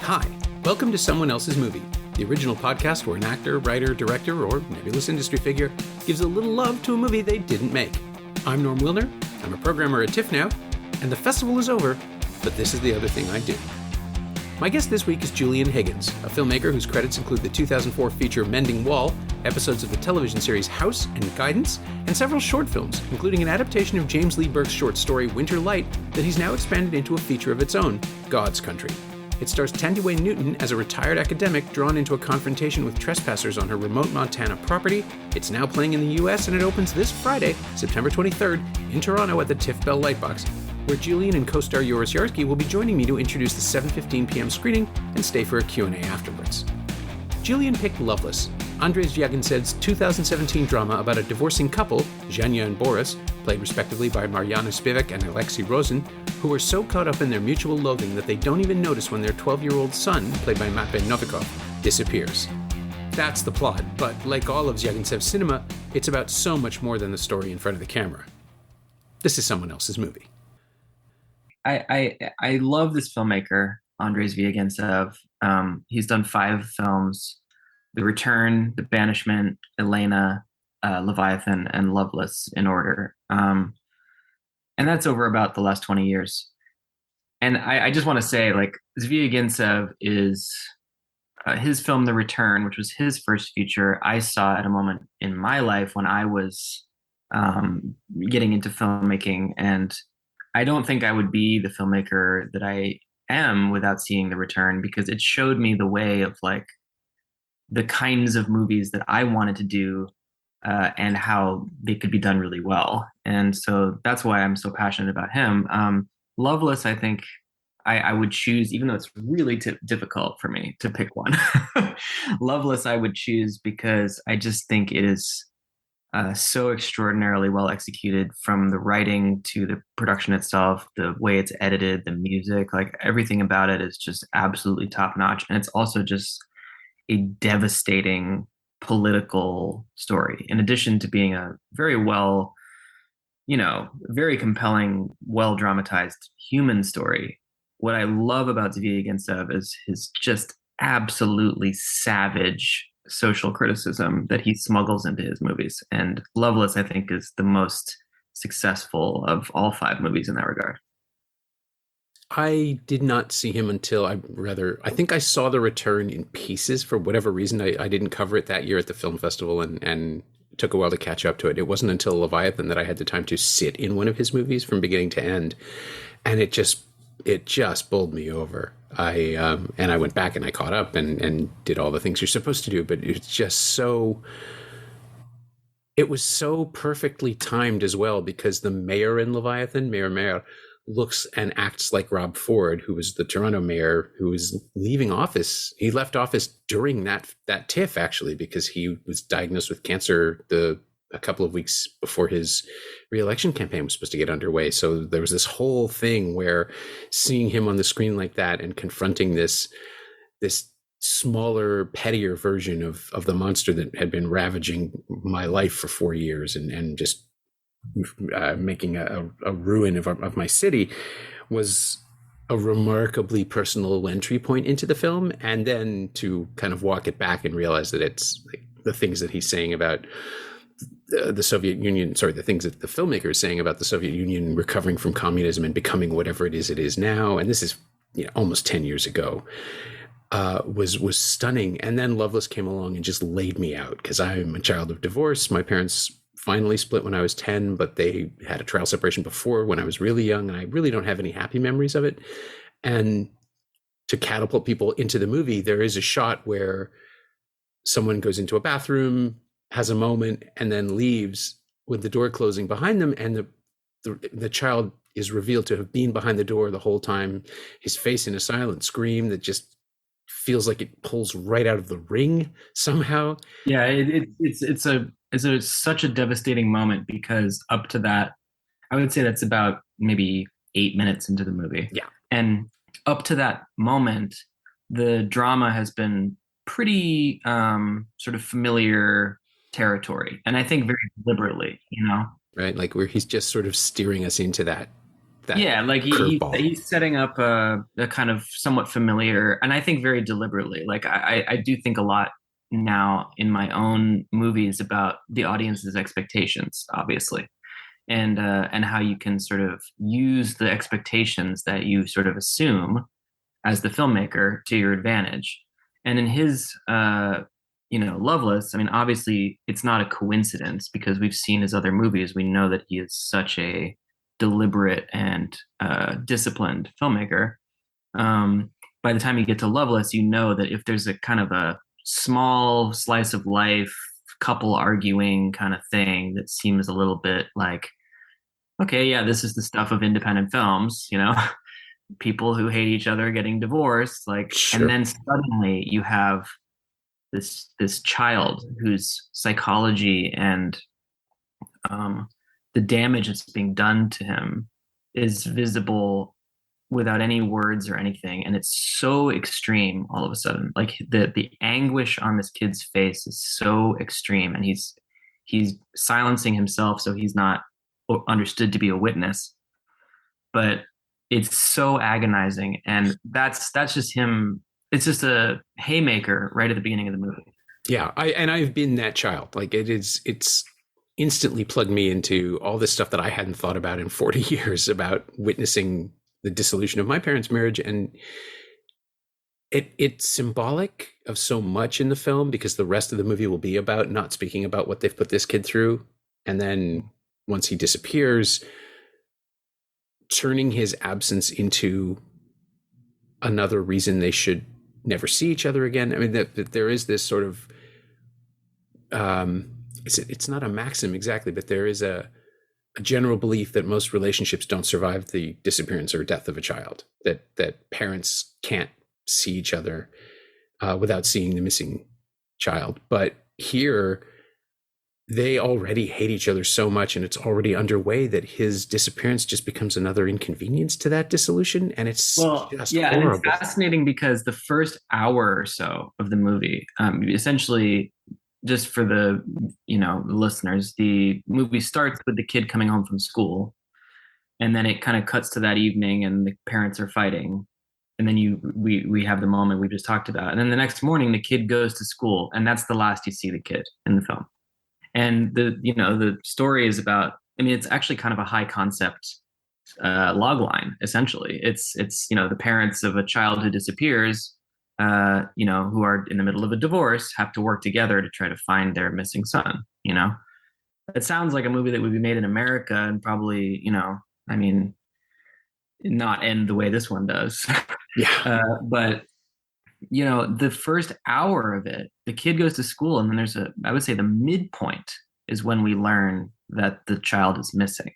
Hi, welcome to Someone Else's Movie, the original podcast where an actor, writer, director, or nebulous industry figure gives a little love to a movie they didn't make. I'm Norm Wilner, I'm a programmer at TIFF now, and the festival is over, but this is the other thing I do. My guest this week is Julian Higgins, a filmmaker whose credits include the 2004 feature Mending Wall, episodes of the television series House and Guidance, and several short films, including an adaptation of James Lee Burke's short story Winter Light that he's now expanded into a feature of its own, God's Country. It stars Thandiwe Newton as a retired academic drawn into a confrontation with trespassers on her remote Montana property. It's now playing in the US and it opens this Friday, September 23rd, in Toronto at the TIFF Bell Lightbox, where Julian and co-star Joris Jarsky will be joining me to introduce the 7:15 p.m. screening and stay for a Q&A afterwards. Julian picked Loveless, Andrei Zvyagintsev 2017 drama about a divorcing couple, Zhenya and Boris, played respectively by Mariana Spivak and Alexei Rosen, who are so caught up in their mutual loathing that they don't even notice when their 12-year-old son, played by Matvey Novikov, disappears. That's the plot, but like all of Zvyagintsev cinema, it's about so much more than the story in front of the camera. This is Someone Else's Movie. I love this filmmaker, Andrei Zvyagintsev. He's done 5 films: The Return, The Banishment, Elena, Leviathan, and Loveless in order. And that's over about the last 20 years. And I just want to say, like, Zvyagintsev is his film, The Return, which was his first feature, I saw at a moment in my life when I was getting into filmmaking. And I don't think I would be the filmmaker that I am without seeing The Return, because it showed me the way of, like, the kinds of movies that I wanted to do and how they could be done really well. And so that's why I'm so passionate about him. Loveless, I think I would choose, even though it's really difficult for me to pick one. Loveless I would choose because I just think it is so extraordinarily well executed, from the writing to the production itself, the way it's edited, the music, like everything about it is just absolutely top notch. And it's also just a devastating political story, in addition to being a very well, very compelling, well dramatized human story. What I love about Zvyagintsev is his just absolutely savage social criticism that he smuggles into his movies. And Loveless, I think, is the most successful of all 5 movies in that regard. I did not see him until I think I saw The Return in pieces for whatever reason. I didn't cover it that year at the film festival and it took a while to catch up to it. It wasn't until Leviathan that I had the time to sit in one of his movies from beginning to end. And it just bowled me over. I went back and I caught up and did all the things you're supposed to do, but it's just it was so perfectly timed as well, because the mayor in Leviathan, Mayor, looks and acts like Rob Ford, who was the Toronto mayor, who was leaving office. He left office during that TIFF, actually, because he was diagnosed with cancer a couple of weeks before his re-election campaign was supposed to get underway. So there was this whole thing where seeing him on the screen like that and confronting this smaller, pettier version of the monster that had been ravaging my life for 4 years and just making a ruin of my city was a remarkably personal entry point into the film. And then to kind of walk it back and realize that it's like the things that he's saying about the Soviet Union, the things that the filmmaker is saying about the Soviet Union recovering from communism and becoming whatever it is now. And this is almost 10 years ago. Was stunning. And then Loveless came along and just laid me out, because I'm a child of divorce. My parents finally split when I was 10, but they had a trial separation before when I was really young, and I really don't have any happy memories of it. And to catapult people into the movie, there is a shot where someone goes into a bathroom, has a moment, and then leaves with the door closing behind them, and the child is revealed to have been behind the door the whole time, his face in a silent scream that just feels like it pulls right out of the ring somehow. Yeah, it's such a devastating moment, because up to that, I would say that's about maybe 8 minutes into the movie. Yeah. And up to that moment, the drama has been pretty sort of familiar territory. And I think very deliberately, Right. Like where he's just sort of steering us into that Yeah, like curveball. he's setting up a kind of somewhat familiar, and I think very deliberately. Like I do think a lot now in my own movies about the audience's expectations, obviously, and how you can sort of use the expectations that you sort of assume as the filmmaker to your advantage. And in his Loveless, I mean, obviously it's not a coincidence because we've seen his other movies. We know that he is such a deliberate and disciplined filmmaker. By the time you get to Loveless, you know that if there's a kind of a small slice of life, couple arguing kind of thing that seems a little bit like, okay, yeah, this is the stuff of independent films, people who hate each other getting divorced, like, Sure. and then suddenly you have this child whose psychology and the damage that's being done to him is visible without any words or anything, and it's so extreme all of a sudden. Like the anguish on this kid's face is so extreme, and he's silencing himself so he's not understood to be a witness. But it's so agonizing, and that's just him. It's just a haymaker right at the beginning of the movie. Yeah, I've been that child. Like it's instantly plugged me into all this stuff that I hadn't thought about in 40 years about witnessing the dissolution of my parents' marriage. And it's symbolic of so much in the film because the rest of the movie will be about not speaking about what they've put this kid through. And then once he disappears, turning his absence into another reason they should never see each other again. I mean, that there is this sort of, it's not a maxim exactly, but there is a general belief that most relationships don't survive the disappearance or death of a child, that parents can't see each other without seeing the missing child. But here, they already hate each other so much, and it's already underway that his disappearance just becomes another inconvenience to that dissolution. And it's just horrible. And it's fascinating because the first hour or so of the movie, essentially, just for the listeners, the movie starts with the kid coming home from school, and then it kind of cuts to that evening, and the parents are fighting, and then we have the moment we just talked about, and then the next morning the kid goes to school, and that's the last you see the kid in the film. And the story is about, I mean, it's actually kind of a high concept log line. Essentially, it's the parents of a child who disappears, who are in the middle of a divorce, have to work together to try to find their missing son. It sounds like a movie that would be made in America and probably, not end the way this one does. Yeah. But the first hour of it, the kid goes to school, and then I would say the midpoint is when we learn that the child is missing.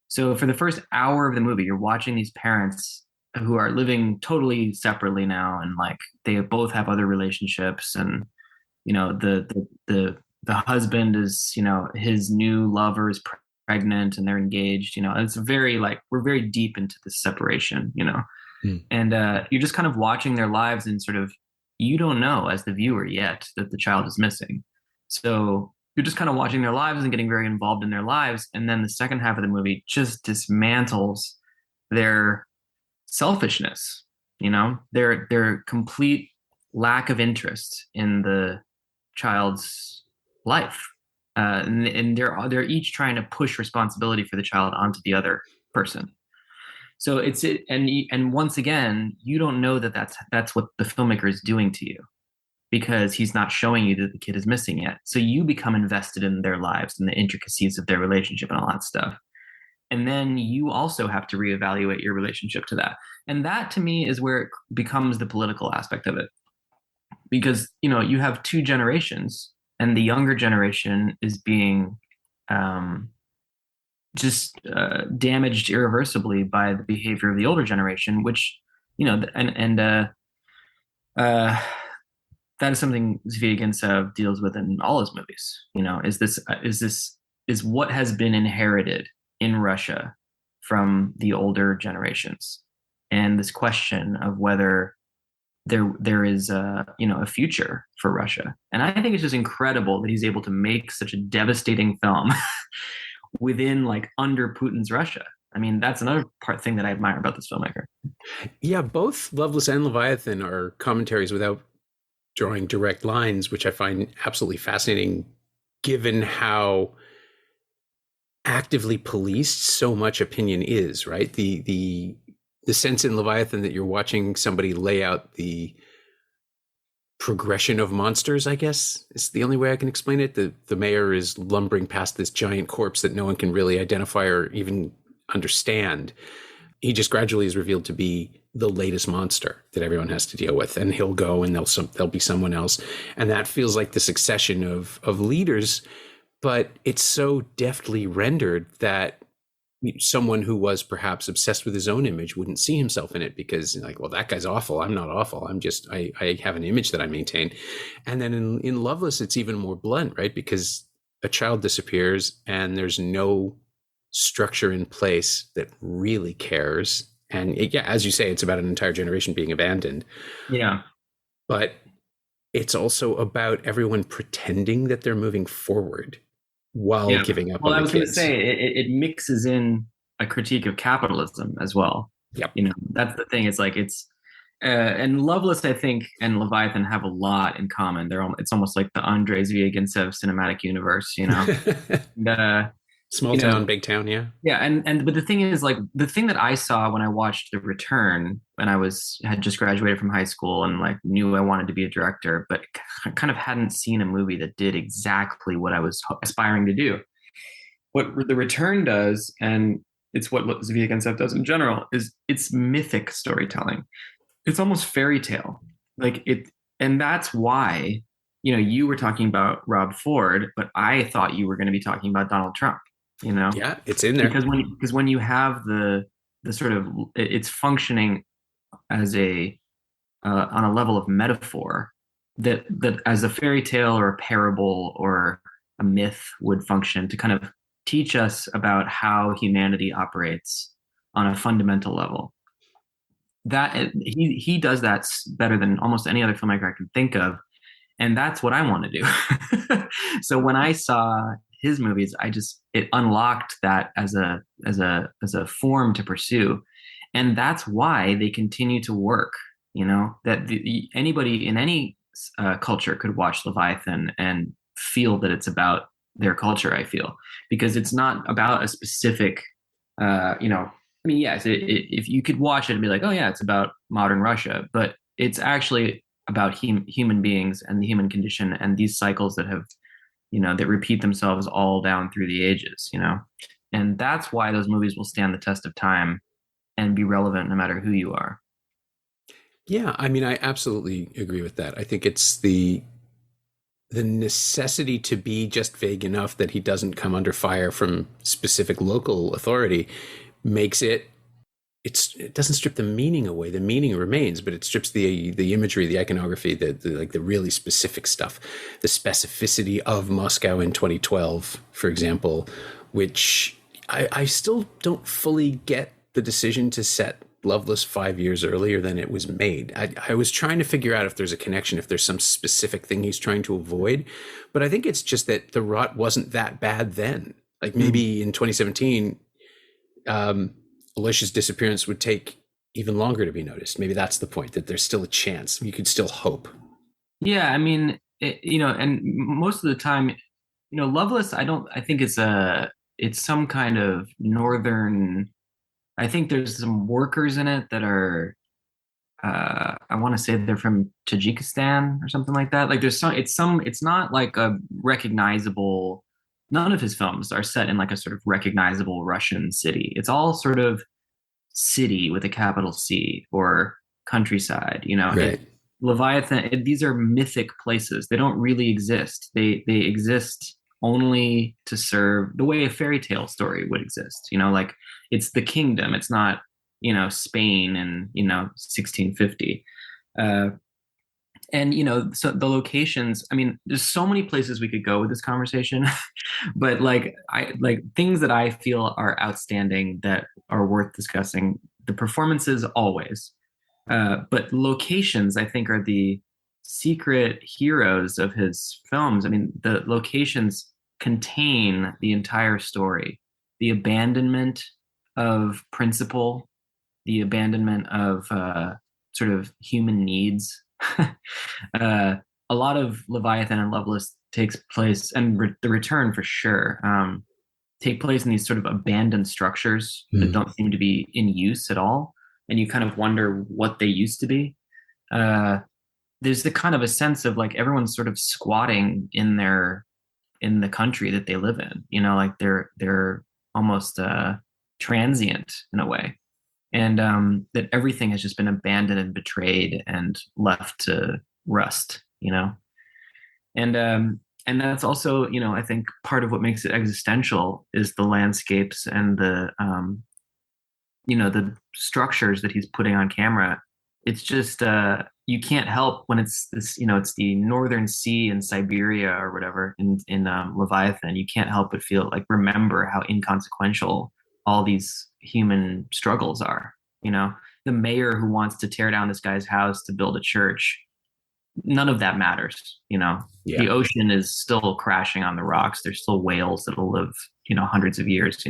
So for the first hour of the movie, you're watching these parents who are living totally separately now, and like they both have other relationships, and the husband is his new lover is pregnant, and they're engaged. It's very like we're very deep into the separation. And you're just kind of watching their lives, and sort of you don't know as the viewer yet that the child is missing. So you're just kind of watching their lives and getting very involved in their lives. And then the second half of the movie just dismantles their selfishness, their complete lack of interest in the child's life. And they're each trying to push responsibility for the child onto the other person. So and once again, you don't know that that's what the filmmaker is doing to you, because he's not showing you that the kid is missing yet. So you become invested in their lives and the intricacies of their relationship and all that stuff. And then you also have to reevaluate your relationship to that. And that to me is where it becomes the political aspect of it. Because, you have two generations, and the younger generation is being damaged irreversibly by the behavior of the older generation, which that is something Zvyagintsev deals with in all his movies. Is what has been inherited in Russia from the older generations, and this question of whether there is a future for Russia. And I think it's just incredible that he's able to make such a devastating film within, like, under Putin's Russia. I mean, that's another thing that I admire about this filmmaker. Yeah, both Loveless and Leviathan are commentaries without drawing direct lines, which I find absolutely fascinating, given how actively policed so much opinion is, right? The sense in Leviathan that you're watching somebody lay out the progression of monsters, I guess, is the only way I can explain it. The mayor is lumbering past this giant corpse that no one can really identify or even understand. He just gradually is revealed to be the latest monster that everyone has to deal with, and he'll go and there'll be someone else, and that feels like the succession of leaders, but it's so deftly rendered that someone who was perhaps obsessed with his own image wouldn't see himself in it, because like, well, that guy's awful, I'm not awful, I have an image that I maintain. And then in Loveless, it's even more blunt, right? Because a child disappears and there's no structure in place that really cares. And yeah, as you say, it's about an entire generation being abandoned. Yeah. But it's also about everyone pretending that they're moving forward while giving up on the kids. Well, I was going to say, it mixes in a critique of capitalism as well. Yep. You know, that's the thing. It's like, and Loveless, I think, and Leviathan have a lot in common. It's almost like the Andrei Zvyagintsev cinematic universe, you know? Small town, big town, yeah. Yeah, but the thing is, like, the thing that I saw when I watched The Return, when I had just graduated from high school and like knew I wanted to be a director, but kind of hadn't seen a movie that did exactly what I was aspiring to do. What The Return does, and it's what Zvyagintsev does in general, is it's mythic storytelling. It's almost fairy tale, and that's why, you know, you were talking about Rob Ford, but I thought you were going to be talking about Donald Trump. You know, yeah, it's in there because when you have the sort of, it's functioning as on a level of metaphor that as a fairy tale or a parable or a myth would function to kind of teach us about how humanity operates on a fundamental level. That he does that better than almost any other filmmaker I can think of, and that's what I want to do. So when I saw his movies, it unlocked that as a form to pursue, and that's why they continue to work. You know, that anybody in any culture could watch Leviathan and feel that it's about their culture. I feel, because it's not about a specific, you know. I mean, yes, if you could watch it and be like, oh yeah, it's about modern Russia, but it's actually about human beings and the human condition and these cycles that have, you know, that repeat themselves all down through the ages, you know, and that's why those movies will stand the test of time and be relevant no matter who you are. Yeah, I mean, I absolutely agree with that. I think it's the necessity to be just vague enough that he doesn't come under fire from specific local authority makes it doesn't strip the meaning away. The meaning remains, but it strips the imagery, the iconography, the really specific stuff, the specificity of Moscow in 2012, for example, which I still don't fully get the decision to set Loveless 5 years earlier than it was made. I was trying to figure out if there's a connection, if there's some specific thing he's trying to avoid, but I think it's just that the rot wasn't that bad then. Like maybe in 2017, Alicia's disappearance would take even longer to be noticed. Maybe that's the point, that there's still a chance. You could still hope. Yeah, I mean, you know, and most of the time, you know, Loveless, I think it's some kind of northern, I think there's some workers in it that are, I want to say they're from Tajikistan or something like that. Like it's not like a recognizable, none of his films are set in like a sort of recognizable Russian city. It's all sort of city with a capital C or countryside, you know. Right. Leviathan, these are mythic places. They don't really exist. They exist only to serve the way a fairy tale story would exist. You know, like it's the kingdom. It's not, you know, Spain in, you know, 1650. And, you know, so the locations, I mean, there's so many places we could go with this conversation, but like things that I feel are outstanding that are worth discussing. The performances always, but locations, I think, are the secret heroes of his films. I mean, the locations contain the entire story, the abandonment of principle, the abandonment of sort of human needs. A lot of Leviathan and Loveless takes place, and the return for sure, take place in these sort of abandoned structures that don't seem to be in use at all. And you kind of wonder what they used to be. There's the kind of a sense of like everyone's sort of squatting in the country that they live in, like they're almost transient in a way. And that everything has just been abandoned and betrayed and left to rust, and that's also, I think part of what makes it existential is the landscapes and the structures that he's putting on camera. It's just you can't help when it's this, it's the northern sea in Siberia or whatever in Leviathan. You can't help but remember how inconsequential all these human struggles are. The mayor who wants to tear down this guy's house to build a church, none of that matters. The ocean is still crashing on the rocks. There's still whales that'll live hundreds of years.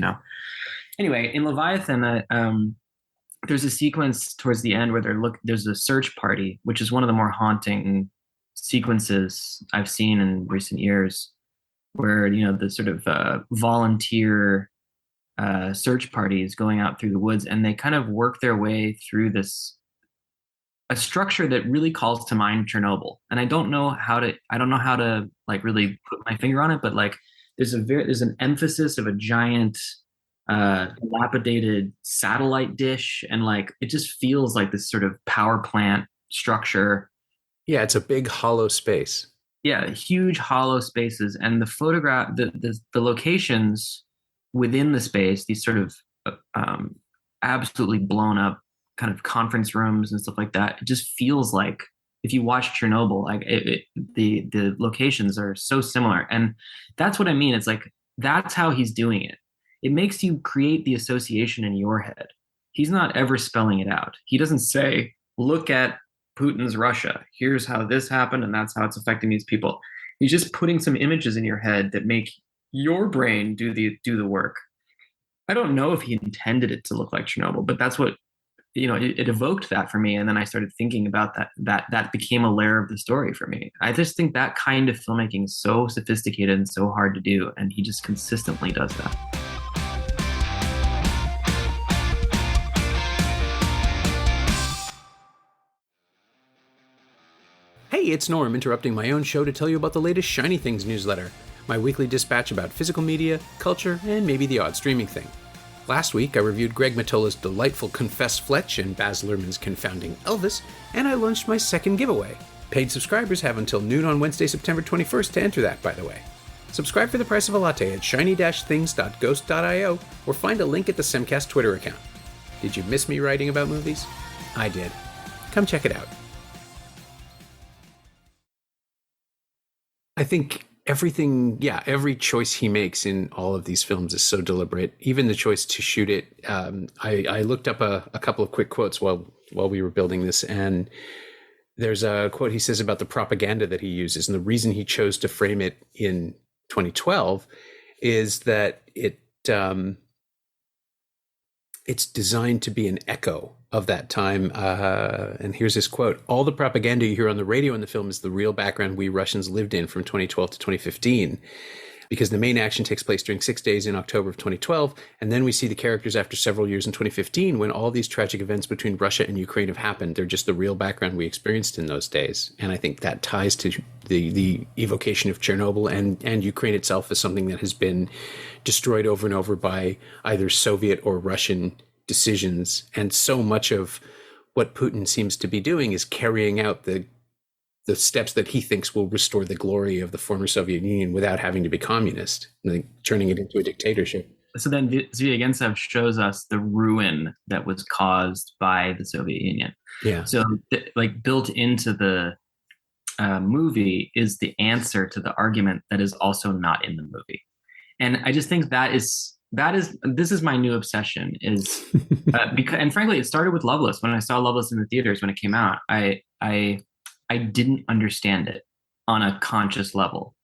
Anyway, in Leviathan, there's a sequence towards the end where there's a search party, which is one of the more haunting sequences I've seen in recent years, where the sort of volunteer search parties going out through the woods, and they kind of work their way through a structure that really calls to mind Chernobyl. And I don't know how to like really put my finger on it, but like there's an emphasis of a giant dilapidated satellite dish, and like it just feels like this sort of power plant structure. Yeah, it's a big hollow space. Yeah, huge hollow spaces, and the locations within the space, these sort of absolutely blown up kind of conference rooms and stuff like that. It just feels like if you watch Chernobyl, like the locations are so similar, and that's what I mean. It's like that's how he's doing it. It makes you create the association in your head. He's not ever spelling it out. He doesn't say, "Look at Putin's Russia. Here's how this happened, and that's how it's affecting these people." He's just putting some images in your head that make your brain do the work. I don't know if he intended it to look like Chernobyl, but that's what it evoked that for me. And then I started thinking about that became a layer of the story for me. I just think that kind of filmmaking is so sophisticated and so hard to do, and he just consistently does that. Hey, it's Norm, interrupting my own show to tell you about the latest Shiny Things newsletter, my weekly dispatch about physical media, culture, and maybe the odd streaming thing. Last week, I reviewed Greg Matola's delightful Confess Fletch and Baz Luhrmann's confounding Elvis, and I launched my second giveaway. Paid subscribers have until noon on Wednesday, September 21st to enter that, by the way. Subscribe for the price of a latte at shiny-things.ghost.io or find a link at the Semcast Twitter account. Did you miss me writing about movies? I did. Come check it out. I think every choice he makes in all of these films is so deliberate. Even the choice to shoot it. I looked up a couple of quick quotes while we were building this, and there's a quote he says about the propaganda that he uses, and the reason he chose to frame it in 2012 is that it's designed to be an echo of that time. And here's his quote: "All the propaganda you hear on the radio in the film is the real background we Russians lived in from 2012 to 2015, because the main action takes place during 6 days in October of 2012. And then we see the characters after several years in 2015 when all these tragic events between Russia and Ukraine have happened. They're just the real background we experienced in those days." And I think that ties to the evocation of Chernobyl and Ukraine itself as something that has been destroyed over and over by either Soviet or Russian decisions. And so much of what Putin seems to be doing is carrying out the steps that he thinks will restore the glory of the former Soviet Union without having to be communist, like turning it into a dictatorship. So then Zvyagintsev shows us the ruin that was caused by the Soviet Union. Yeah. So like built into the movie is the answer to the argument that is also not in the movie. And I just think this is my new obsession is because, and frankly, it started with Loveless. When I saw Loveless in the theaters when it came out, I didn't understand it on a conscious level.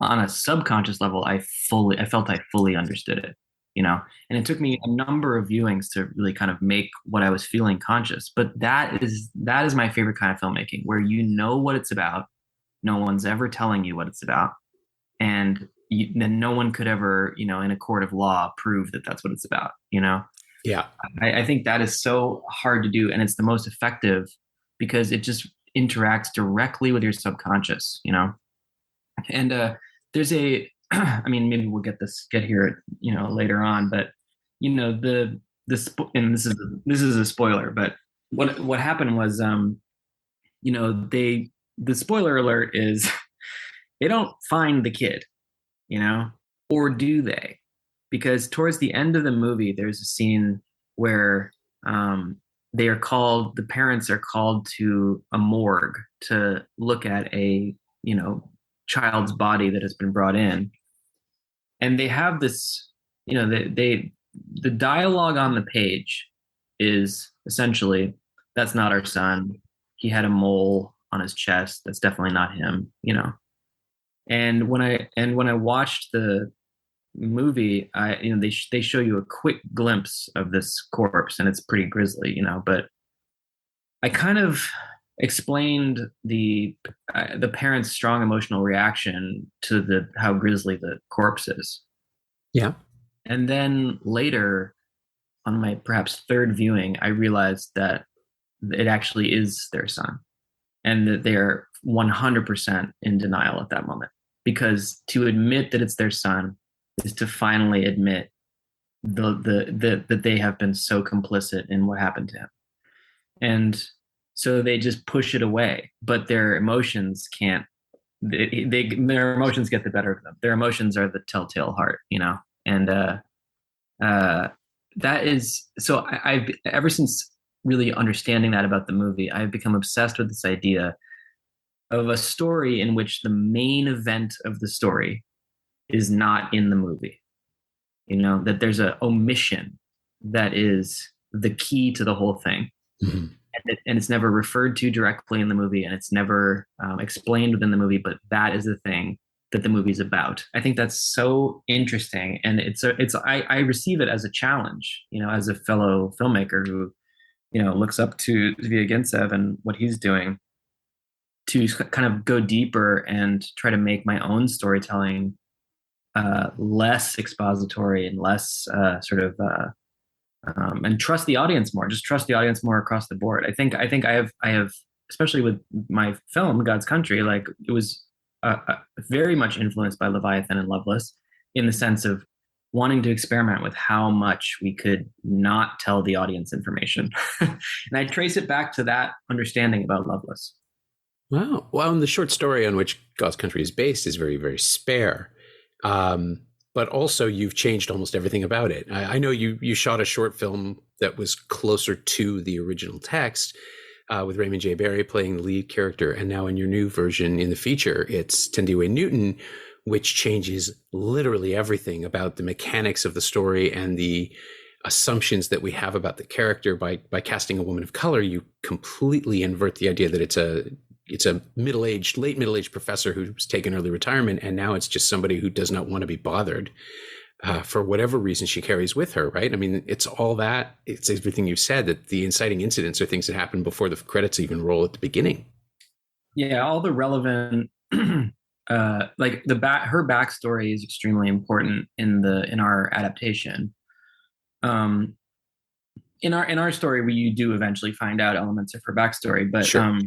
On a subconscious level, I felt I fully understood it. And it took me a number of viewings to really kind of make what I was feeling conscious. But that is my favorite kind of filmmaking, where you know what it's about. No one's ever telling you what it's about. And then no one could ever, in a court of law, prove that that's what it's about, Yeah. I think that is so hard to do. And it's the most effective because it just interacts directly with your subconscious, And there's I mean, maybe we'll get here, later on, but and this is a spoiler, but what happened was, the spoiler alert is they don't find the kid, or do they? Because towards the end of the movie, there's a scene where the parents are called to a morgue to look at a, child's body that has been brought in. And they have this, the dialogue on the page is essentially, that's not our son. He had a mole on his chest. That's definitely not him, And when I watched the movie, they show you a quick glimpse of this corpse, and it's pretty grisly, but I kind of explained the parents' strong emotional reaction to how grisly the corpse is. Yeah. And then later, on my perhaps third viewing, I realized that it actually is their son, and that they're 100% in denial at that moment, because to admit that it's their son is to finally admit that they have been so complicit in what happened to him. And so they just push it away, but their emotions can't, their emotions get the better of them. Their emotions are the telltale heart, and that is, so I've, ever since really understanding that about the movie, I've become obsessed with this idea of a story in which the main event of the story is not in the movie, that there's an omission that is the key to the whole thing. Mm-hmm. And it's never referred to directly in the movie, and it's never explained within the movie, but that is the thing that the movie's about. I think that's so interesting, and I receive it as a challenge, as a fellow filmmaker who, looks up to Zvyagintsev and what he's doing, to kind of go deeper and try to make my own storytelling less expository and less and trust the audience more. Just trust the audience more across the board. I think I have, especially with my film God's Country, like it was very much influenced by Leviathan and Loveless, in the sense of wanting to experiment with how much we could not tell the audience information. And I trace it back to that understanding about Loveless. Wow. Well, and the short story on which God's Country is based is very, very spare. But also you've changed almost everything about it. I know you shot a short film that was closer to the original text, with Raymond J. Barry playing the lead character. And now in your new version in the feature, it's Thandiwe Newton, which changes literally everything about the mechanics of the story and the assumptions that we have about the character. By casting a woman of color, you completely invert the idea that it's a late middle-aged professor who's taken early retirement, and now it's just somebody who does not want to be bothered for whatever reason she carries with her, right? I mean, it's all that. It's everything you've said, that the inciting incidents are things that happen before the credits even roll at the beginning. Yeah, all the relevant, her backstory is extremely important in our adaptation. In our story, you do eventually find out elements of her backstory, but sure.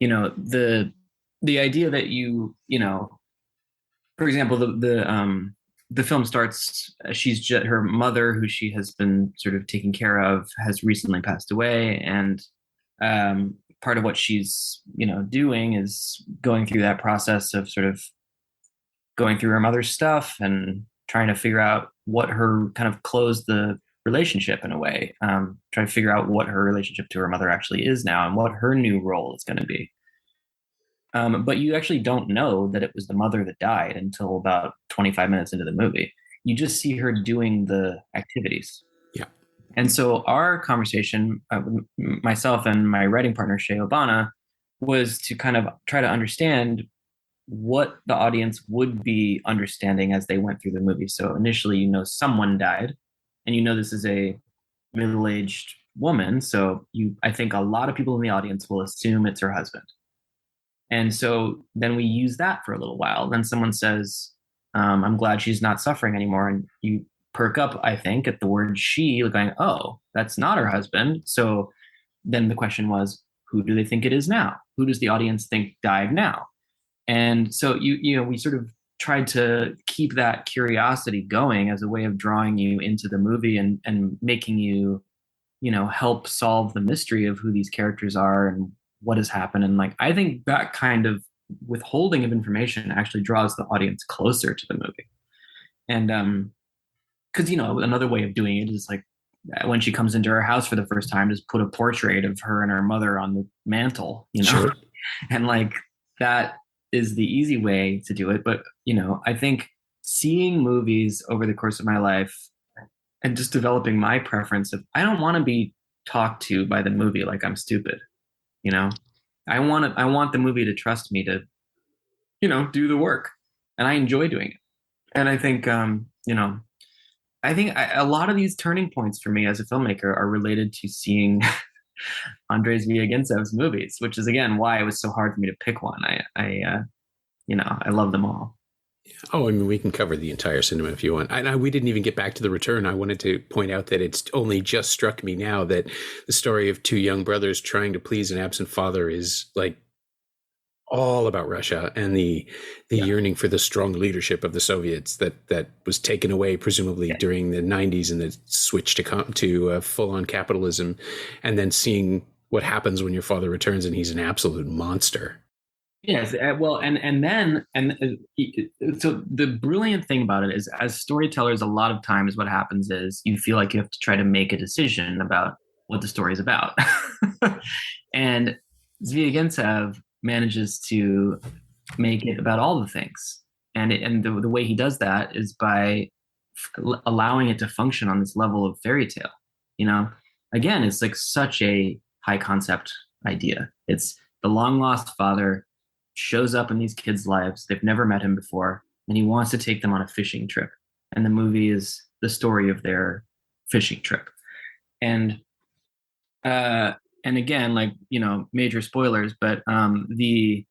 The idea that for example, the film starts, her mother, who she has been sort of taking care of, has recently passed away. And part of what she's, doing is going through that process of sort of going through her mother's stuff and trying to figure out what her kind of close the relationship in a way, trying to figure out what her relationship to her mother actually is now and what her new role is going to be. But you actually don't know that it was the mother that died until about 25 minutes into the movie. You just see her doing the activities. Yeah. And so our conversation, myself and my writing partner, Shea Obana, was to kind of try to understand what the audience would be understanding as they went through the movie. So initially, someone died, and you know this is a middle-aged woman, so I think a lot of people in the audience will assume it's her husband. And so then we use that for a little while. Then someone says, I'm glad she's not suffering anymore. And you perk up, I think, at the word she, going, oh, that's not her husband. So then the question was, who do they think it is now? Who does the audience think died now? And so we sort of tried to keep that curiosity going as a way of drawing you into the movie and making you, help solve the mystery of who these characters are and what has happened. And like, I think that kind of withholding of information actually draws the audience closer to the movie. And because another way of doing it is like when she comes into her house for the first time, just put a portrait of her and her mother on the mantle, Sure. And like that is the easy way to do it. But I think seeing movies over the course of my life and just developing my preference of, I don't want to be talked to by the movie like I'm stupid. I want the movie to trust me to, do the work, and I enjoy doing it. And I think, a lot of these turning points for me as a filmmaker are related to seeing Andrei Zvyagintsev movies, which is again why it was so hard for me to pick one. I love them all. Oh, I mean, we can cover the entire cinema if you want. We didn't even get back to The Return. I wanted to point out that it's only just struck me now that the story of two young brothers trying to please an absent father is like all about Russia and the yearning for the strong leadership of the Soviets that was taken away presumably during the 90s and the switch to full-on capitalism, and then seeing what happens when your father returns and he's an absolute monster. Yes, well, so the brilliant thing about it is, as storytellers, a lot of times what happens is you feel like you have to try to make a decision about what the story is about, and Zvyagintsev manages to make it about all the things, and the way he does that is by allowing it to function on this level of fairy tale. Again, it's like such a high concept idea. It's the long lost father shows up in these kids' lives. They've never met him before, and he wants to take them on a fishing trip. And the movie is the story of their fishing trip. And again, like, major spoilers, but there's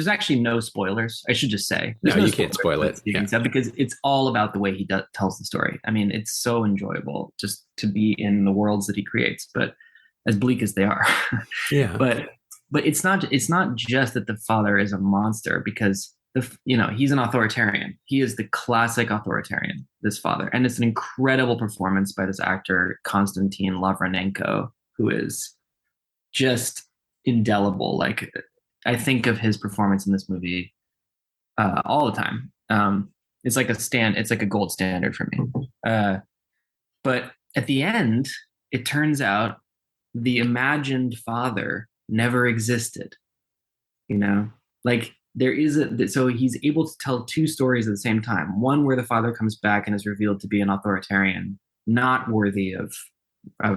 actually no spoilers. I should just say no, you can't spoil it, because it's all about the way he tells the story. I mean, it's so enjoyable just to be in the worlds that he creates, but as bleak as they are. Yeah. But it's not just that the father is a monster, because he's an authoritarian. He is the classic authoritarian, this father. And it's an incredible performance by this actor, Konstantin Lavranenko, who is just indelible. Like, I think of his performance in this movie all the time. It's like a gold standard for me. But at the end, it turns out the imagined father never existed. Like, there is so he's able to tell two stories at the same time. One where the father comes back and is revealed to be an authoritarian, not worthy of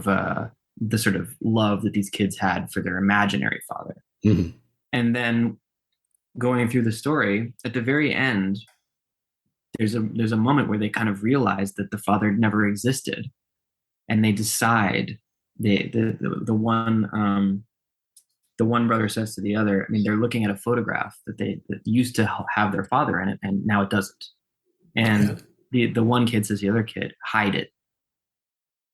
the sort of love that these kids had for their imaginary father. Mm-hmm. And then going through the story, at the very end, there's a moment where they kind of realize that the father never existed, and they decide the one brother says to the other, I mean, they're looking at a photograph that used to have their father in it, and now it doesn't. And the one kid says to the other kid, hide it.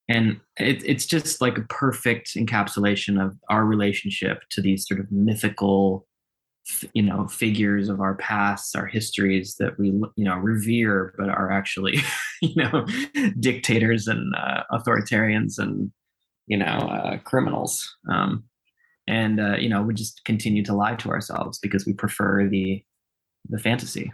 And it's just like a perfect encapsulation of our relationship to these sort of mythical, figures of our pasts, our histories that we, revere, but are actually, dictators and authoritarians and, criminals. We just continue to lie to ourselves because we prefer the fantasy.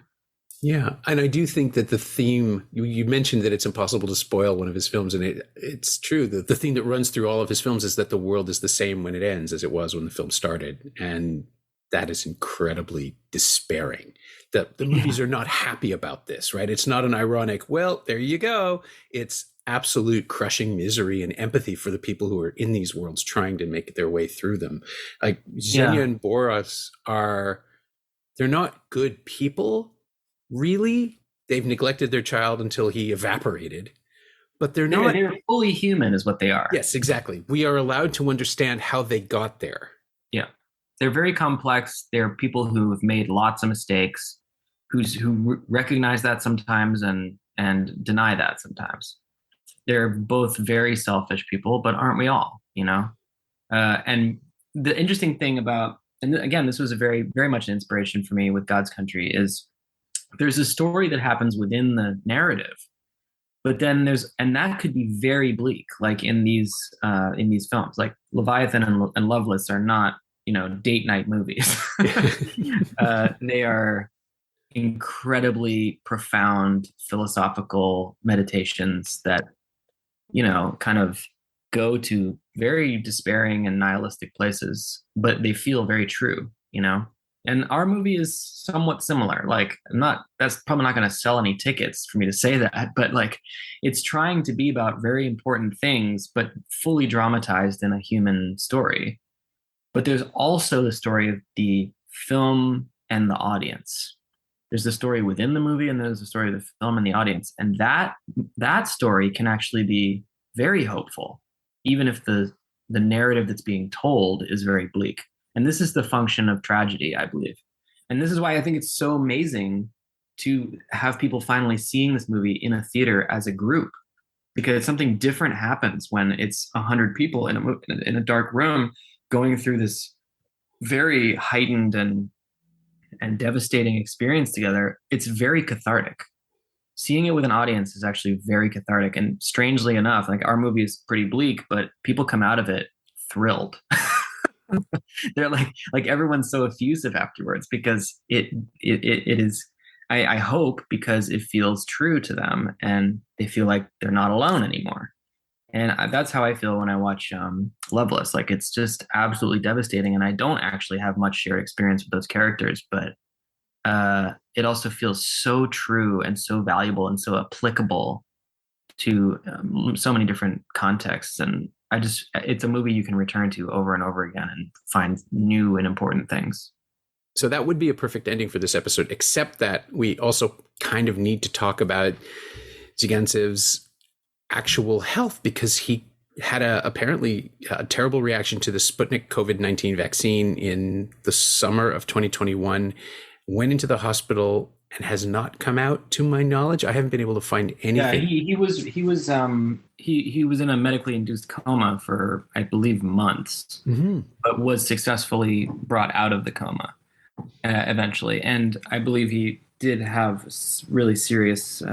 Yeah. And I do think that the theme, you mentioned that it's impossible to spoil one of his films, and it's true that the theme that runs through all of his films is that the world is the same when it ends as it was when the film started. And that is incredibly despairing. The movies are not happy about this, right? It's not an ironic, well, there you go. It's absolute crushing misery and empathy for the people who are in these worlds trying to make their way through them. Like Zhenya and Boris they're not good people, really, they've neglected their child until he evaporated. But they're They're, not. they're fully human is what they are. Yes, exactly. We are allowed to understand how they got there. Yeah. They're very complex. They're people who have made lots of mistakes, who recognize that sometimes and deny that sometimes. They're both very selfish people, but aren't we all, you know? And the interesting thing about, and again, this was a very, very much an inspiration for me with God's Country, is there's a story that happens within the narrative, but then and that could be very bleak, like in these films. Like Leviathan and Loveless are not, date night movies. They are incredibly profound philosophical meditations that, kind of go to very despairing and nihilistic places, but they feel very true, And our movie is somewhat similar. Like, that's probably not going to sell any tickets for me to say that, but like, it's trying to be about very important things, but fully dramatized in a human story. But there's also the story of the film and the audience. There's the story within the movie, and there's the story of the film and the audience. And that story can actually be very hopeful, even if the narrative that's being told is very bleak. And this is the function of tragedy, I believe. And this is why I think it's so amazing to have people finally seeing this movie in a theater as a group, because something different happens when it's 100 people in a dark room going through this very heightened and devastating experience together. It's very cathartic. Seeing it with an audience is actually very cathartic. And strangely enough, like, our movie is pretty bleak, but people come out of it thrilled. They're like everyone's so effusive afterwards, because it is, I hope, because it feels true to them and they feel like they're not alone anymore. And that's how I feel when I watch Loveless. Like, it's just absolutely devastating, and I don't actually have much shared experience with those characters, but it also feels so true and so valuable and so applicable to so many different contexts. And it's a movie you can return to over and over again and find new and important things. So that would be a perfect ending for this episode, except that we also kind of need to talk about Zvyagintsev actual health, because he had apparently a terrible reaction to the Sputnik COVID-19 vaccine in the summer of 2021, went into the hospital and has not come out, to my knowledge. I haven't been able to find anything. Yeah, he was in a medically induced coma for, I believe, months, but was successfully brought out of the coma eventually. And I believe he did have really serious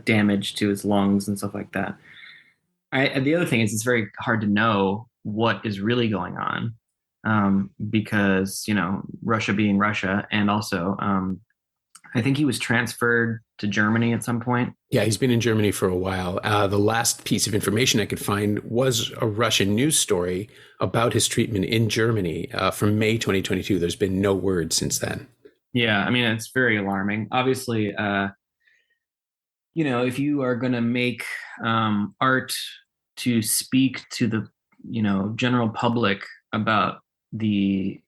damage to his lungs and stuff like that. The other thing is, it's very hard to know what is really going on, because, Russia being Russia, and also I think he was transferred to Germany at some point. Yeah, he's been in Germany for a while. The last piece of information I could find was a Russian news story about his treatment in Germany from May 2022. There's been no word since then. Yeah, I mean, it's very alarming. Obviously, if you are going to make art to speak to the, general public about the,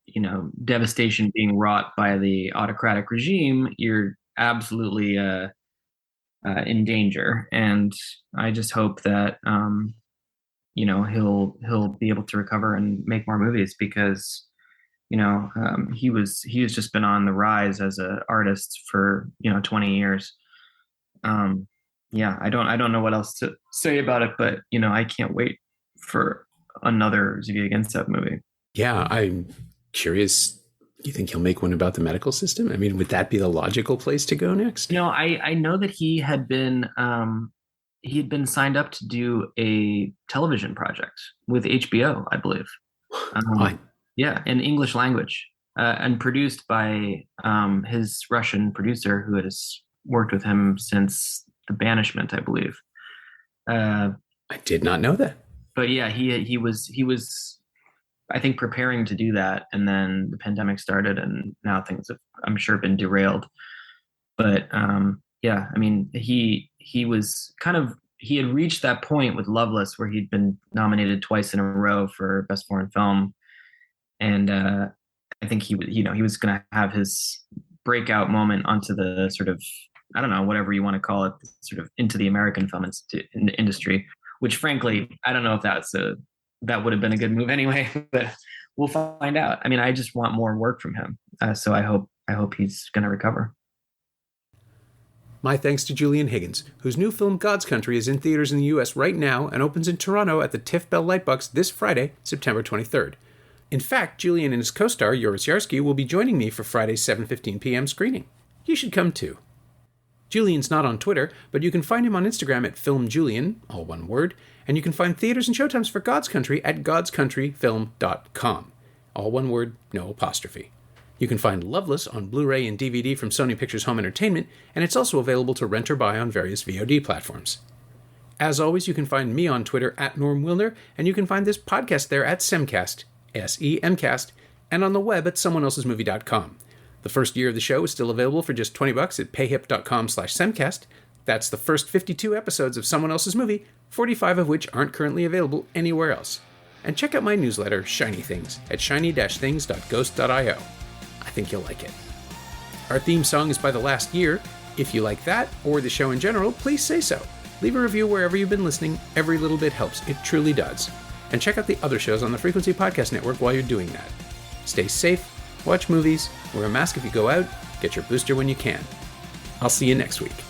devastation being wrought by the autocratic regime, you're absolutely in danger. And I just hope that, he'll be able to recover and make more movies, because, he has just been on the rise as an artist for, 20 years. I don't know what else to say about it, but I can't wait for another Zvyagintsev movie. Yeah, I'm curious. Do you think he'll make one about the medical system? I mean, would that be the logical place to go next? I know that he had been signed up to do a television project with HBO, I believe. Yeah, in English language, and produced by his Russian producer, who has worked with him since The Banishment, I believe. I did not know that. But yeah, he was, I think, preparing to do that, and then the pandemic started, and now things have, I'm sure, been derailed. But yeah, I mean, he had reached that point with Loveless where he'd been nominated twice in a row for Best Foreign Film, and I think he was going to have his breakout moment onto the sort of I don't know, whatever you want to call it, sort of into the American film industry, which frankly, I don't know if that would have been a good move anyway, but we'll find out. I mean, I just want more work from him. So I hope he's going to recover. My thanks to Julian Higgins, whose new film God's Country is in theaters in the US right now and opens in Toronto at the TIFF Bell Lightbox this Friday, September 23rd. In fact, Julian and his co-star Joris Jarsky will be joining me for Friday's 7:15 p.m. screening. You should come too. Julian's not on Twitter, but you can find him on Instagram at FilmJulian, all one word, and you can find theaters and showtimes for God's Country at godscountryfilm.com. All one word, no apostrophe. You can find Loveless on Blu-ray and DVD from Sony Pictures Home Entertainment, and it's also available to rent or buy on various VOD platforms. As always, you can find me on Twitter at Norm Wilner, and you can find this podcast there at Semcast, SEMcast, and on the web at someoneelsesmovie.com. The first year of the show is still available for just $20 at payhip.com/Semcast. That's the first 52 episodes of Someone Else's Movie, 45 of which aren't currently available anywhere else. And check out my newsletter, Shiny Things, at shiny-things.ghost.io. I think you'll like it. Our theme song is by The Last Year. If you like that, or the show in general, please say so. Leave a review wherever you've been listening. Every little bit helps. It truly does. And check out the other shows on the Frequency Podcast Network while you're doing that. Stay safe, watch movies, wear a mask if you go out, get your booster when you can. I'll see you next week.